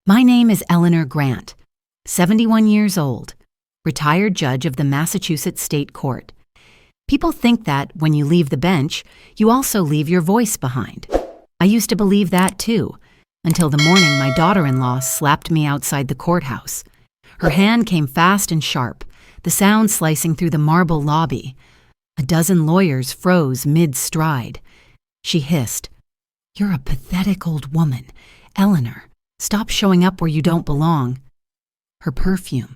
My name is Eleanor Grant, 71 years old, retired judge of the Massachusetts State Court. People think that when you leave the bench, you also leave your voice behind. I used to believe that too, until the morning my daughter-in-law slapped me outside the courthouse. Her hand came fast and sharp, the sound slicing through the marble lobby. A dozen lawyers froze mid-stride. She hissed, "You're a pathetic old woman. Eleanor, stop showing up where you don't belong." Her perfume,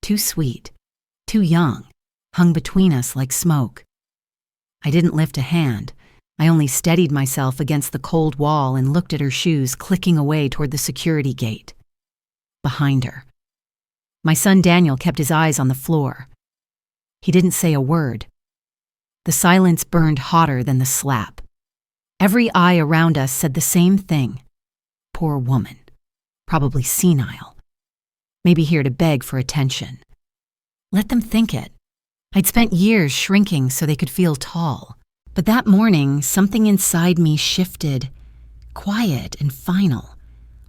too sweet, too young, hung between us like smoke. I didn't lift a hand. I only steadied myself against the cold wall and looked at her shoes clicking away toward the security gate. Behind her. My son Daniel kept his eyes on the floor. He didn't say a word. The silence burned hotter than the slap. Every eye around us said the same thing. Poor woman. Probably senile. Maybe here to beg for attention. Let them think it. I'd spent years shrinking so they could feel tall. But that morning, something inside me shifted, quiet and final,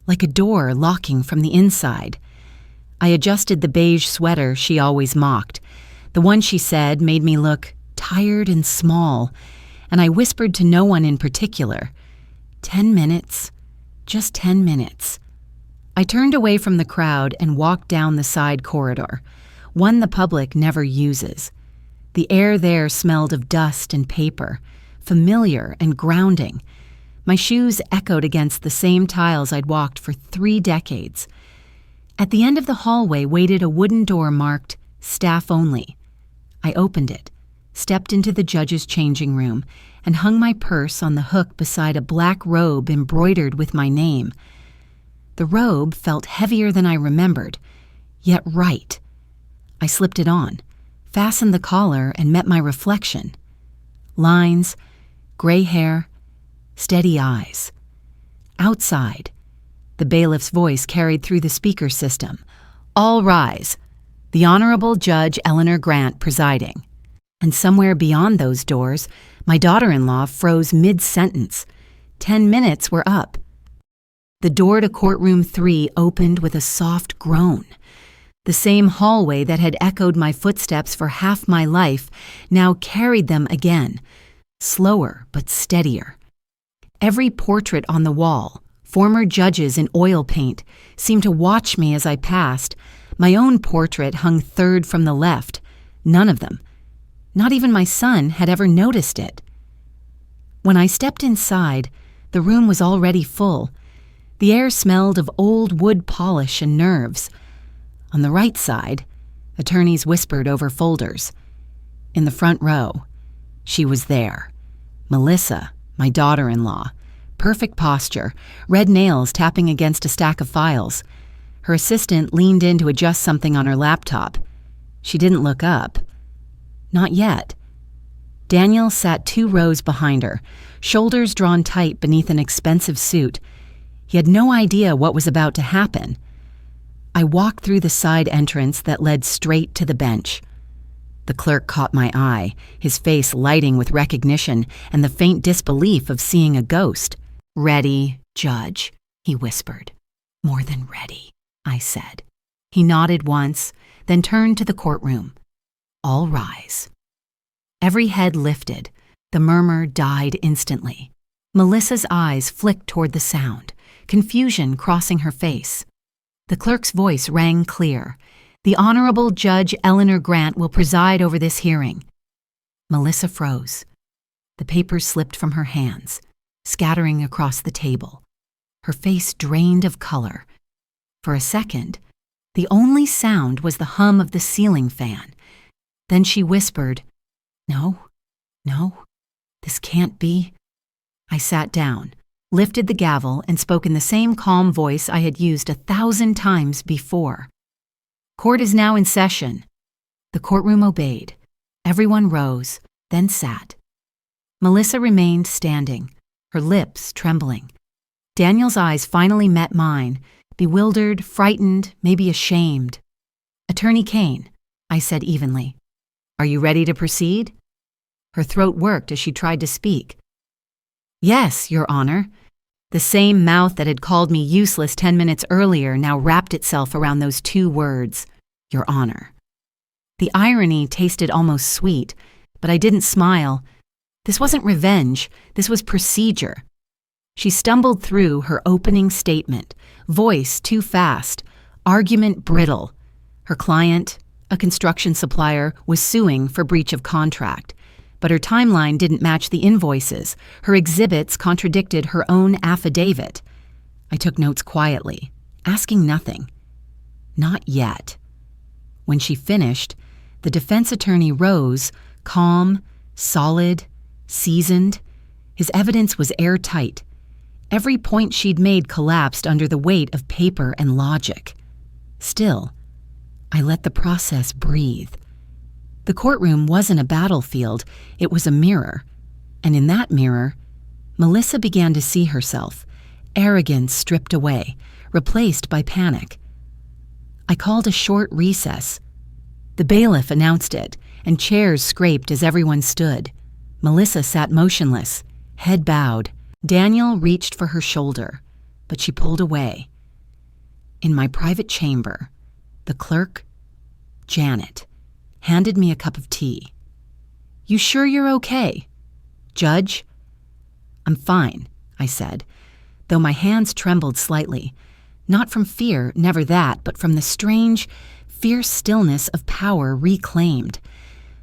like a door locking from the inside. I adjusted the beige sweater she always mocked. The one she said made me look tired and small, and I whispered to no one in particular. 10 minutes, just 10 minutes. I turned away from the crowd and walked down the side corridor, one the public never uses. The air there smelled of dust and paper, familiar and grounding. My shoes echoed against the same tiles I'd walked for 3 decades. At the end of the hallway waited a wooden door marked "Staff Only." I opened it, stepped into the judge's changing room, and hung my purse on the hook beside a black robe embroidered with my name. The robe felt heavier than I remembered, yet right. I slipped it on, fastened the collar, and met my reflection. Lines, gray hair, steady eyes. Outside, the bailiff's voice carried through the speaker system. "All rise. The Honorable Judge Eleanor Grant presiding." And somewhere beyond those doors, my daughter-in-law froze mid-sentence. 10 minutes were up. The door to courtroom 3 opened with a soft groan. The same hallway that had echoed my footsteps for half my life now carried them again, slower but steadier. Every portrait on the wall, former judges in oil paint, seemed to watch me as I passed. My own portrait hung third from the left. None of them, not even my son, had ever noticed it. When I stepped inside, the room was already full. The air smelled of old wood polish and nerves. On the right side, attorneys whispered over folders. In the front row, she was there. Melissa, my daughter-in-law. Perfect posture, red nails tapping against a stack of files. Her assistant leaned in to adjust something on her laptop. She didn't look up. Not yet. Daniel sat 2 rows behind her, shoulders drawn tight beneath an expensive suit. He had no idea what was about to happen. I walked through the side entrance that led straight to the bench. The clerk caught my eye, his face lighting with recognition and the faint disbelief of seeing a ghost. "Ready, Judge," he whispered. "More than ready," I said. He nodded once, then turned to the courtroom. "All rise." Every head lifted. The murmur died instantly. Melissa's eyes flicked toward the sound, confusion crossing her face. The clerk's voice rang clear. "The Honorable Judge Eleanor Grant will preside over this hearing." Melissa froze. The papers slipped from her hands, scattering across the table. Her face drained of color. For a second, the only sound was the hum of the ceiling fan. Then she whispered, "No, no, this can't be." I sat down, lifted the gavel, and spoke in the same calm voice I had used 1,000 times before. "Court is now in session." The courtroom obeyed. Everyone rose, then sat. Melissa remained standing, her lips trembling. Daniel's eyes finally met mine, bewildered, frightened, maybe ashamed. "Attorney Kane," I said evenly, "are you ready to proceed?" Her throat worked as she tried to speak. "Yes, Your Honor." The same mouth that had called me useless 10 minutes earlier now wrapped itself around those 2 words, Your Honor. The irony tasted almost sweet, but I didn't smile. This wasn't revenge, this was procedure. She stumbled through her opening statement, voice too fast, argument brittle. Her client, a construction supplier, was suing for breach of contract. But her timeline didn't match the invoices. Her exhibits contradicted her own affidavit. I took notes quietly, asking nothing. Not yet. When she finished, the defense attorney rose, calm, solid, seasoned. His evidence was airtight. Every point she'd made collapsed under the weight of paper and logic. Still, I let the process breathe. The courtroom wasn't a battlefield, it was a mirror. And in that mirror, Melissa began to see herself, arrogance stripped away, replaced by panic. I called a short recess. The bailiff announced it, and chairs scraped as everyone stood. Melissa sat motionless, head bowed. Daniel reached for her shoulder, but she pulled away. In my private chamber, the clerk, Janet, handed me a cup of tea. You sure you're okay? Judge? I'm fine, I said, though my hands trembled slightly, not from fear, never that, but from the strange, fierce stillness of power reclaimed.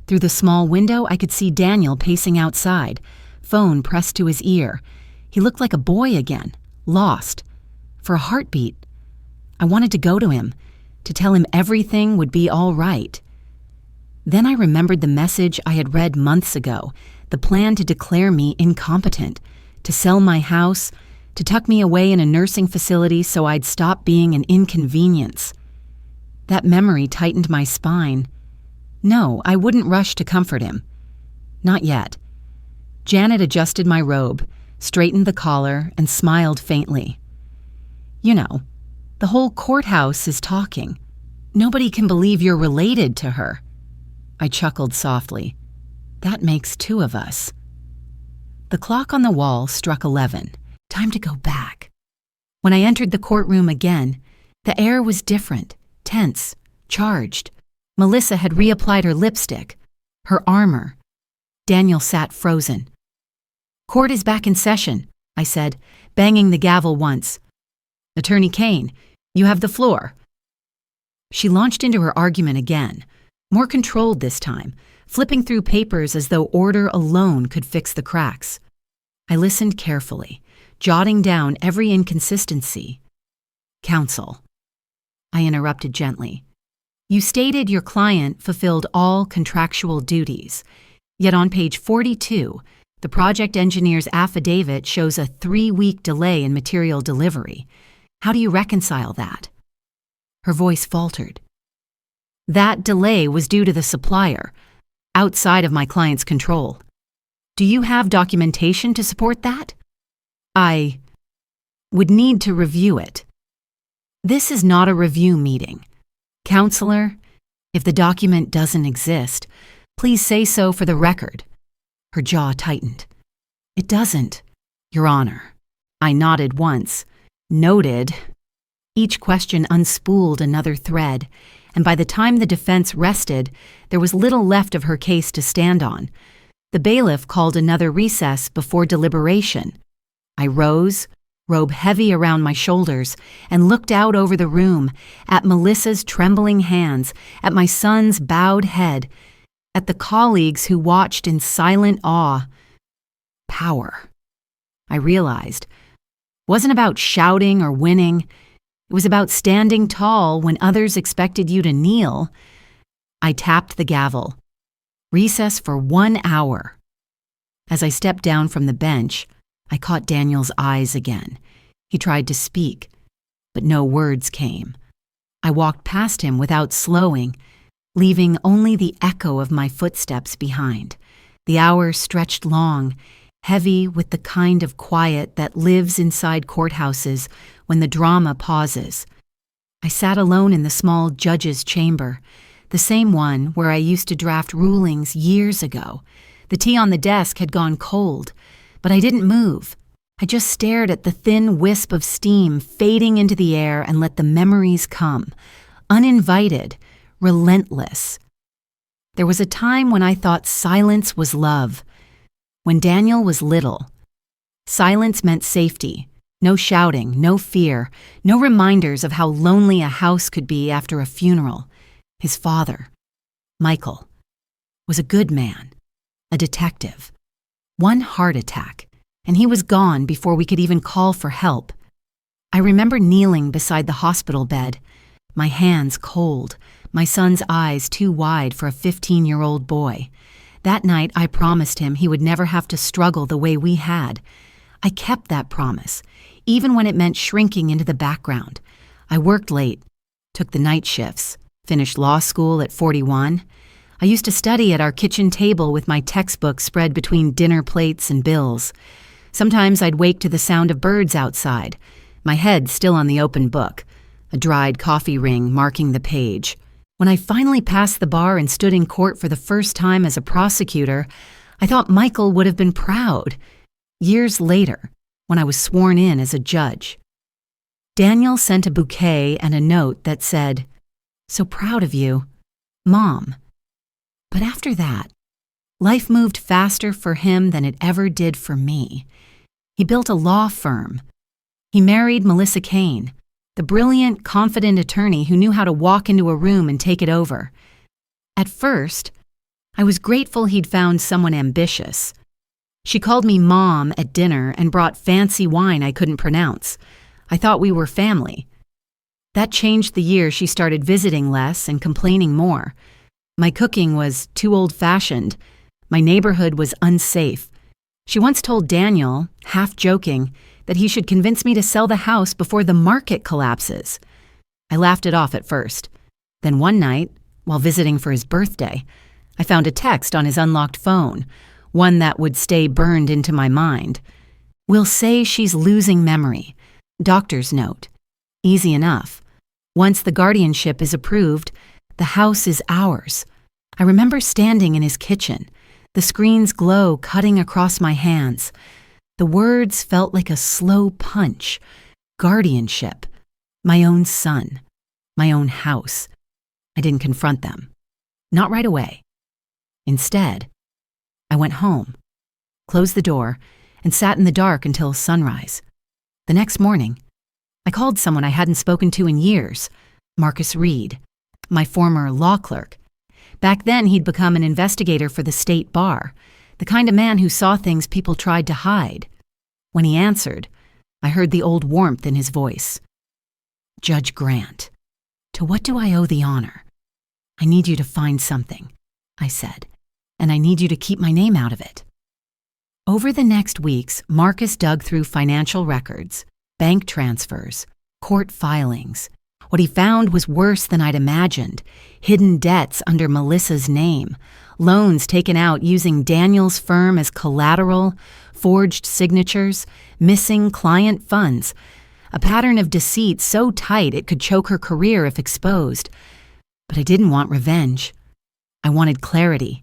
Through the small window, I could see Daniel pacing outside, phone pressed to his ear. He looked like a boy again, lost. For a heartbeat, I wanted to go to him, to tell him everything would be all right. Then I remembered the message I had read months ago, the plan to declare me incompetent, to sell my house, to tuck me away in a nursing facility so I'd stop being an inconvenience. That memory tightened my spine. No, I wouldn't rush to comfort him. Not yet. Janet adjusted my robe, straightened the collar, and smiled faintly. You know, the whole courthouse is talking. Nobody can believe you're related to her. I chuckled softly. That makes 2 of us. The clock on the wall struck 11. Time to go back. When I entered the courtroom again, the air was different, tense, charged. Melissa had reapplied her lipstick, her armor. Daniel sat frozen. Court is back in session, I said, banging the gavel once. Attorney Kane, you have the floor. She launched into her argument again, more controlled this time, flipping through papers as though order alone could fix the cracks. I listened carefully, jotting down every inconsistency. Counsel. I interrupted gently. You stated your client fulfilled all contractual duties, yet on page 42, the project engineer's affidavit shows a 3-week delay in material delivery. How do you reconcile that? Her voice faltered. That delay was due to the supplier, outside of my client's control. Do you have documentation to support that? I would need to review it. This is not a review meeting. Counselor, if the document doesn't exist, please say so for the record. Her jaw tightened. It doesn't, Your Honor. I nodded once. Noted. Each question unspooled another thread, and by the time the defense rested, there was little left of her case to stand on. The bailiff called another recess before deliberation. I rose, robe heavy around my shoulders, and looked out over the room, at Melissa's trembling hands, at my son's bowed head, at the colleagues who watched in silent awe. Power. I realized. Wasn't about shouting or winning. It was about standing tall when others expected you to kneel. I tapped the gavel. Recess for 1 hour. As I stepped down from the bench, I caught Daniel's eyes again. He tried to speak, but no words came. I walked past him without slowing, leaving only the echo of my footsteps behind. The hour stretched long, heavy with the kind of quiet that lives inside courthouses when the drama pauses. I sat alone in the small judge's chamber, the same one where I used to draft rulings years ago. The tea on the desk had gone cold, but I didn't move. I just stared at the thin wisp of steam fading into the air and let the memories come, uninvited, relentless. There was a time when I thought silence was love. When Daniel was little, silence meant safety. No shouting, no fear, no reminders of how lonely a house could be after a funeral. His father, Michael, was a good man, a detective. One heart attack, and he was gone before we could even call for help. I remember kneeling beside the hospital bed, my hands cold, my son's eyes too wide for a 15-year-old boy. That night, I promised him he would never have to struggle the way we had. I kept that promise, even when it meant shrinking into the background. I worked late, took the night shifts, finished law school at 41. I used to study at our kitchen table with my textbook spread between dinner plates and bills. Sometimes I'd wake to the sound of birds outside, my head still on the open book, a dried coffee ring marking the page. When I finally passed the bar and stood in court for the first time as a prosecutor, I thought Michael would have been proud. Years later, when I was sworn in as a judge, Daniel sent a bouquet and a note that said, "So proud of you, Mom." But after that, life moved faster for him than it ever did for me. He built a law firm. He married Melissa Kane, the brilliant, confident attorney who knew how to walk into a room and take it over. At first, I was grateful he'd found someone ambitious. She called me Mom at dinner and brought fancy wine I couldn't pronounce. I thought we were family. That changed the year she started visiting less and complaining more. My cooking was too old-fashioned. My neighborhood was unsafe. She once told Daniel, half joking, that he should convince me to sell the house before the market collapses. I laughed it off at first. Then one night, while visiting for his birthday, I found a text on his unlocked phone, one that would stay burned into my mind. "We'll say she's losing memory. Doctor's note. Easy enough. Once the guardianship is approved, the house is ours." I remember standing in his kitchen, the screen's glow cutting across my hands. The words felt like a slow punch. Guardianship. My own son. My own house. I didn't confront them. Not right away. Instead, I went home, closed the door, and sat in the dark until sunrise. The next morning, I called someone I hadn't spoken to in years, Marcus Reed, my former law clerk. Back then, he'd become an investigator for the state bar, the kind of man who saw things people tried to hide. When he answered, I heard the old warmth in his voice. "Judge Grant, to what do I owe the honor? I need you to find something," I said, "and I need you to keep my name out of it." Over the next weeks, Marcus dug through financial records, bank transfers, court filings. What he found was worse than I'd imagined: hidden debts under Melissa's name, loans taken out using Daniel's firm as collateral, forged signatures, missing client funds, a pattern of deceit so tight it could choke her career if exposed. But I didn't want revenge. I wanted clarity.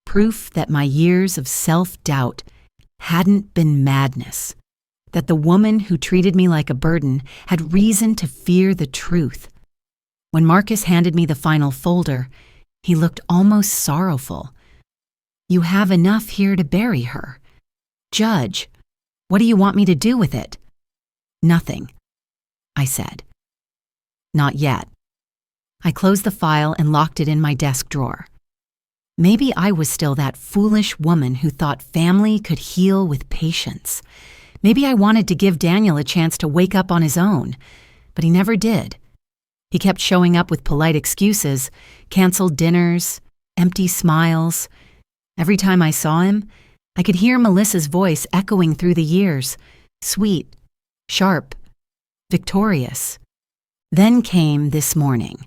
Proof that my years of self-doubt hadn't been madness, that the woman who treated me like a burden had reason to fear the truth. When Marcus handed me the final folder, he looked almost sorrowful. "You have enough here to bury her. Judge, what do you want me to do with it?" "Nothing," I said. "Not yet." I closed the file and locked it in my desk drawer. Maybe I was still that foolish woman who thought family could heal with patience. Maybe I wanted to give Daniel a chance to wake up on his own, but he never did. He kept showing up with polite excuses, canceled dinners, empty smiles. Every time I saw him, I could hear Melissa's voice echoing through the years, sweet, sharp, victorious. Then came this morning.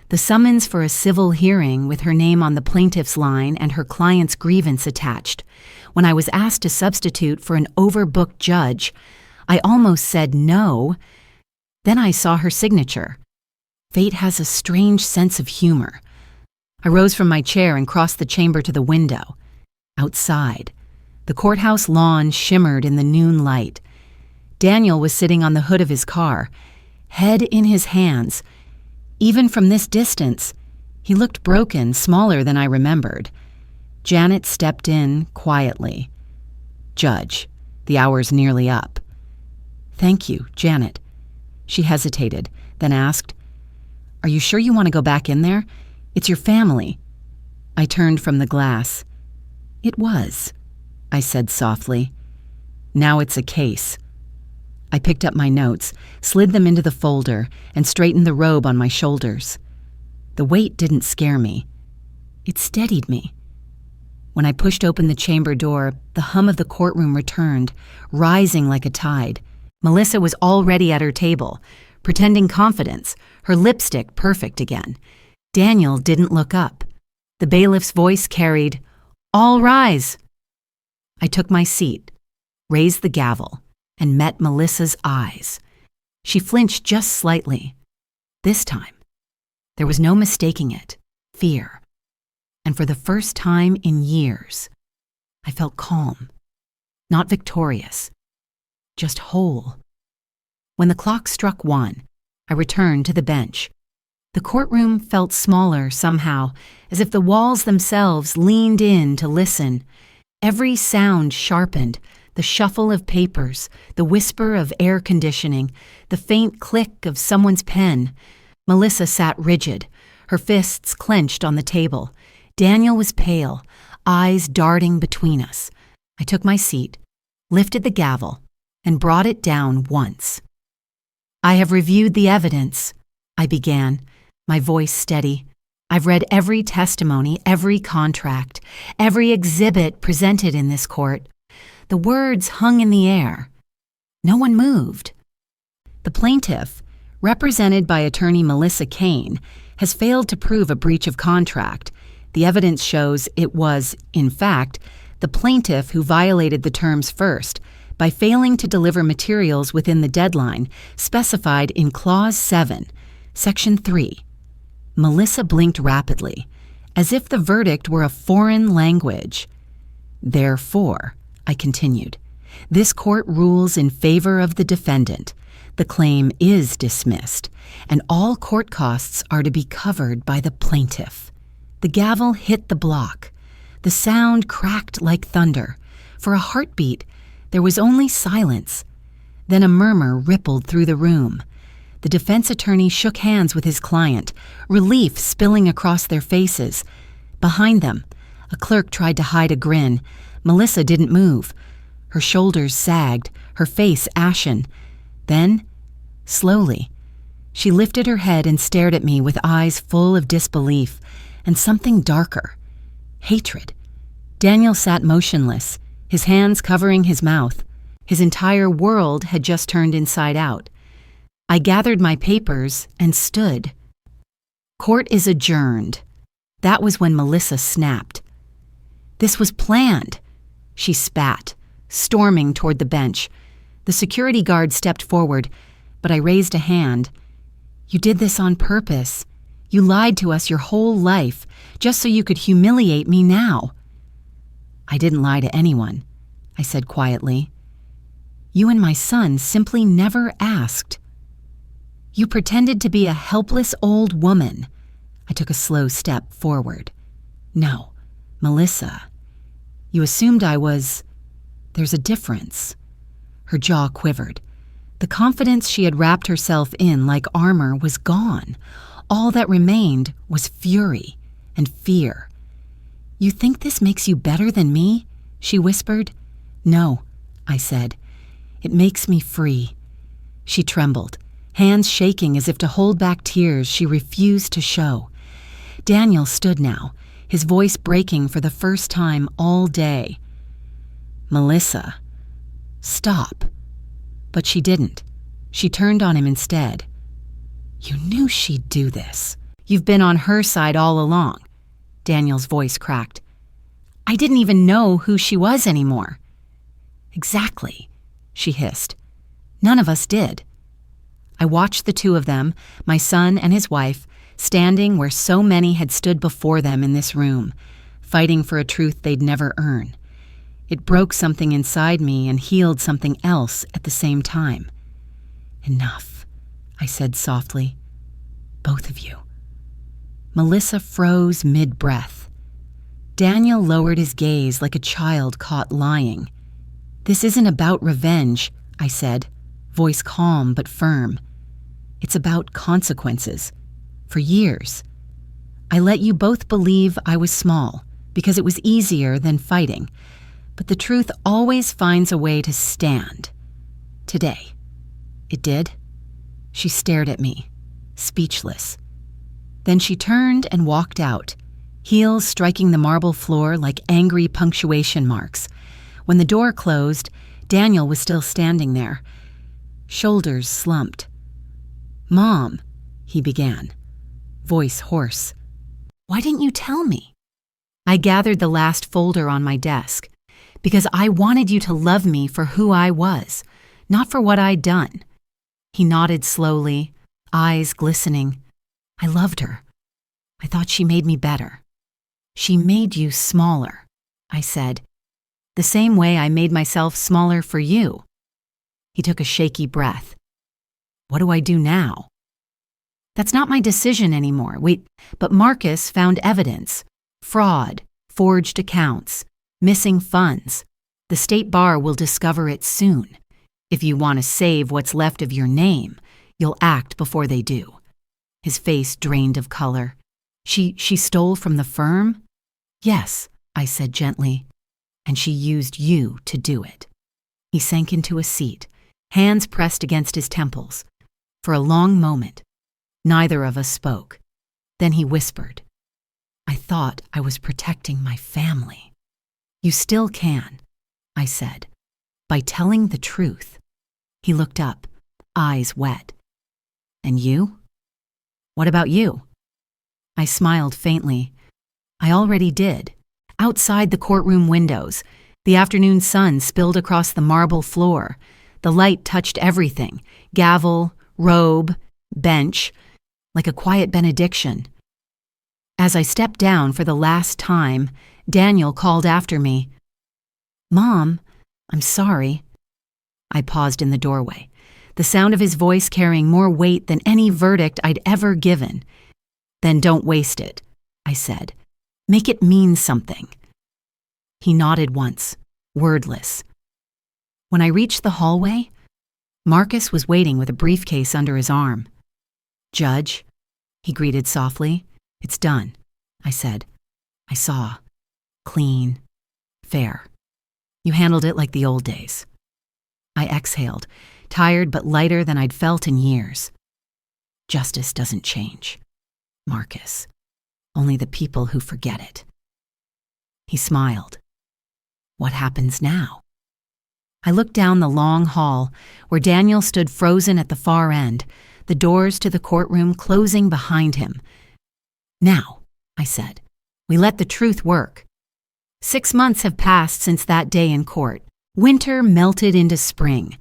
The summons for a civil hearing with her name on the plaintiff's line and her client's grievance attached. When I was asked to substitute for an overbooked judge, I almost said no. Then I saw her signature. Fate has a strange sense of humor. I rose from my chair and crossed the chamber to the window. Outside, The courthouse lawn shimmered in the noon light. Daniel was sitting on the hood of his car, head in his hands. Even from this distance, he looked broken, smaller than I remembered. Janet stepped in quietly. "Judge, the hour's nearly up." "Thank you, Janet." She hesitated, then asked, "Are you sure you want to go back in there? It's your family." I turned from the glass. "It was," I said softly. "Now it's a case." I picked up my notes, slid them into the folder, and straightened the robe on my shoulders. The weight didn't scare me. It steadied me. When I pushed open the chamber door, the hum of the courtroom returned, rising like a tide. Melissa was already at her table, pretending confidence, her lipstick perfect again. Daniel didn't look up. The bailiff's voice carried, "All rise." I took my seat, raised the gavel, and met Melissa's eyes. She flinched just slightly. This time, there was no mistaking it, fear. And for the first time in years, I felt calm, not victorious, just whole. When the clock struck 1, I returned to the bench. The courtroom felt smaller somehow, as if the walls themselves leaned in to listen. Every sound sharpened, the shuffle of papers, the whisper of air conditioning, the faint click of someone's pen. Melissa sat rigid, her fists clenched on the table. Daniel was pale, eyes darting between us. I took my seat, lifted the gavel, and brought it down once. "I have reviewed the evidence," I began, my voice steady. "I've read every testimony, every contract, every exhibit presented in this court." The words hung in the air. No one moved. The plaintiff, represented by attorney Melissa Kane, has failed to prove a breach of contract. The evidence shows it was, in fact, the plaintiff who violated the terms first by failing to deliver materials within the deadline specified in Clause 7, Section 3. Melissa blinked rapidly, as if the verdict were a foreign language. "Therefore," I continued, "this court rules in favor of the defendant. The claim is dismissed, and all court costs are to be covered by the plaintiff." The gavel hit the block. The sound cracked like thunder. For a heartbeat, there was only silence. Then a murmur rippled through the room. The defense attorney shook hands with his client, relief spilling across their faces. Behind them, a clerk tried to hide a grin. Melissa didn't move. Her shoulders sagged, her face ashen. Then, slowly, she lifted her head and stared at me with eyes full of disbelief and something darker, hatred. Daniel sat motionless, his hands covering his mouth. His entire world had just turned inside out. I gathered my papers and stood. "Court is adjourned." That was when Melissa snapped. "This was planned." She spat, storming toward the bench. The security guard stepped forward, but I raised a hand. "You did this on purpose. You lied to us your whole life, just so you could humiliate me now." "I didn't lie to anyone," I said quietly. "You and my son simply never asked. You pretended to be a helpless old woman." I took a slow step forward. "No, Melissa. You assumed I was... There's a difference." Her jaw quivered. The confidence she had wrapped herself in like armor was gone. All that remained was fury and fear. "You think this makes you better than me?" she whispered. "No," I said. "It makes me free." She trembled, hands shaking as if to hold back tears she refused to show. Daniel stood now, his voice breaking for the first time all day. "Melissa, stop." But she didn't. She turned on him instead. "You knew she'd do this. You've been on her side all along." Daniel's voice cracked. "I didn't even know who she was anymore." "Exactly," she hissed. "None of us did." I watched the two of them, my son and his wife, standing where so many had stood before them in this room, fighting for a truth they'd never earn. It broke something inside me and healed something else at the same time. "Enough," I said softly. "Both of you." Melissa froze mid-breath. Daniel lowered his gaze like a child caught lying. "This isn't about revenge," I said, voice calm but firm. "It's about consequences. For years, I let you both believe I was small because it was easier than fighting. But the truth always finds a way to stand. Today, it did." She stared at me, speechless. Then she turned and walked out, heels striking the marble floor like angry punctuation marks. When the door closed, Daniel was still standing there, shoulders slumped. "Mom," he began, voice hoarse. "Why didn't you tell me?" I gathered the last folder on my desk, because I wanted you to love me for who I was, not for what I'd done. He nodded slowly, eyes glistening. "I loved her. I thought she made me better." "She made you smaller," I said. "The same way I made myself smaller for you." He took a shaky breath. "What do I do now?" "That's not my decision anymore. Wait, but Marcus found evidence. Fraud, forged accounts, missing funds. The state bar will discover it soon. If you want to save what's left of your name, you'll act before they do." His face drained of color. She stole from the firm?" "Yes," I said gently. "And she used you to do it." He sank into a seat, hands pressed against his temples. For a long moment, neither of us spoke. Then he whispered, "I thought I was protecting my family." "You still can," I said, "by telling the truth." He looked up, eyes wet. "And you? What about you?" I smiled faintly. I already did. Outside the courtroom windows, the afternoon sun spilled across the marble floor. The light touched everything, gavel, robe, bench, like a quiet benediction. As I stepped down for the last time, Daniel called after me, "Mom, I'm sorry." I paused in the doorway, the sound of his voice carrying more weight than any verdict I'd ever given. "Then don't waste it," I said. "Make it mean something." He nodded once, wordless. When I reached the hallway, Marcus was waiting with a briefcase under his arm. "Judge," he greeted softly. "It's done," I said. "I saw. Clean. Fair. You handled it like the old days." I exhaled, tired but lighter than I'd felt in years. Justice doesn't change, Marcus. Only the people who forget it. He smiled. "What happens now?" I looked down the long hall where Daniel stood frozen at the far end, the doors to the courtroom closing behind him. "Now," I said, "we let the truth work." 6 months have passed since that day in court. Winter melted into spring,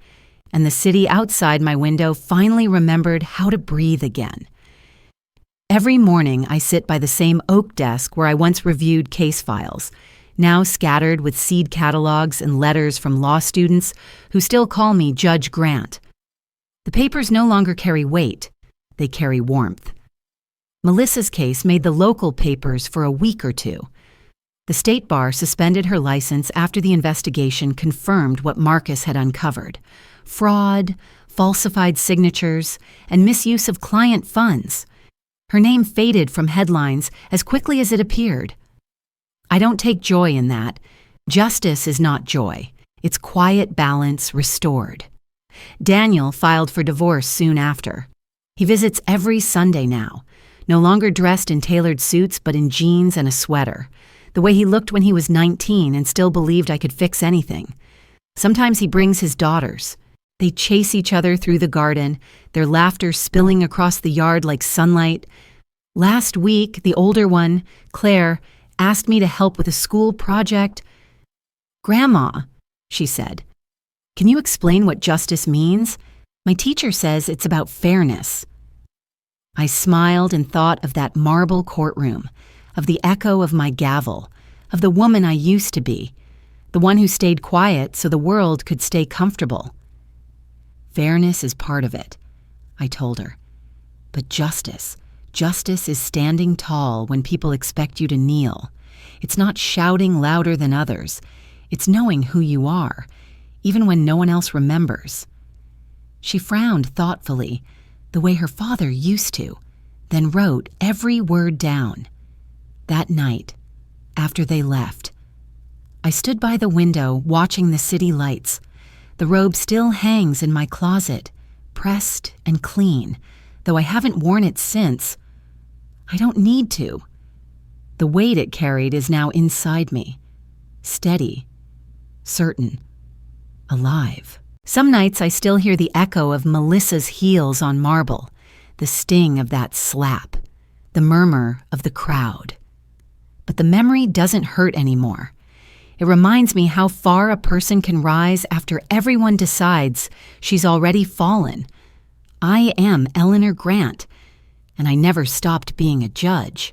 and the city outside my window finally remembered how to breathe again. Every morning I sit by the same oak desk where I once reviewed case files, now scattered with seed catalogs and letters from law students who still call me Judge Grant. The papers no longer carry weight, they carry warmth. Melissa's case made the local papers for a week or two. The state bar suspended her license after the investigation confirmed what Marcus had uncovered: fraud, falsified signatures, and misuse of client funds. Her name faded from headlines as quickly as it appeared. I don't take joy in that. Justice is not joy. It's quiet balance restored. Daniel filed for divorce soon after. He visits every Sunday now, no longer dressed in tailored suits but in jeans and a sweater, the way he looked when he was 19 and still believed I could fix anything. Sometimes he brings his daughters. They chase each other through the garden, their laughter spilling across the yard like sunlight. Last week, the older one, Claire, asked me to help with a school project. "Grandma," she said, "can you explain what justice means? My teacher says it's about fairness." I smiled and thought of that marble courtroom, of the echo of my gavel, of the woman I used to be. the one who stayed quiet so the world could stay comfortable. Fairness is part of it, I told her. But justice is standing tall when people expect you to kneel. It's not shouting louder than others. It's knowing who you are, even when no one else remembers. She frowned thoughtfully, the way her father used to, then wrote every word down. That night, after they left, I stood by the window watching the city lights. The robe still hangs in my closet, pressed and clean, though I haven't worn it since. I don't need to. The weight it carried is now inside me, steady, certain, alive. Some nights I still hear the echo of Melissa's heels on marble, the sting of that slap, the murmur of the crowd. But the memory doesn't hurt anymore. It reminds me how far a person can rise after everyone decides she's already fallen. I am Eleanor Grant, and I never stopped being a judge.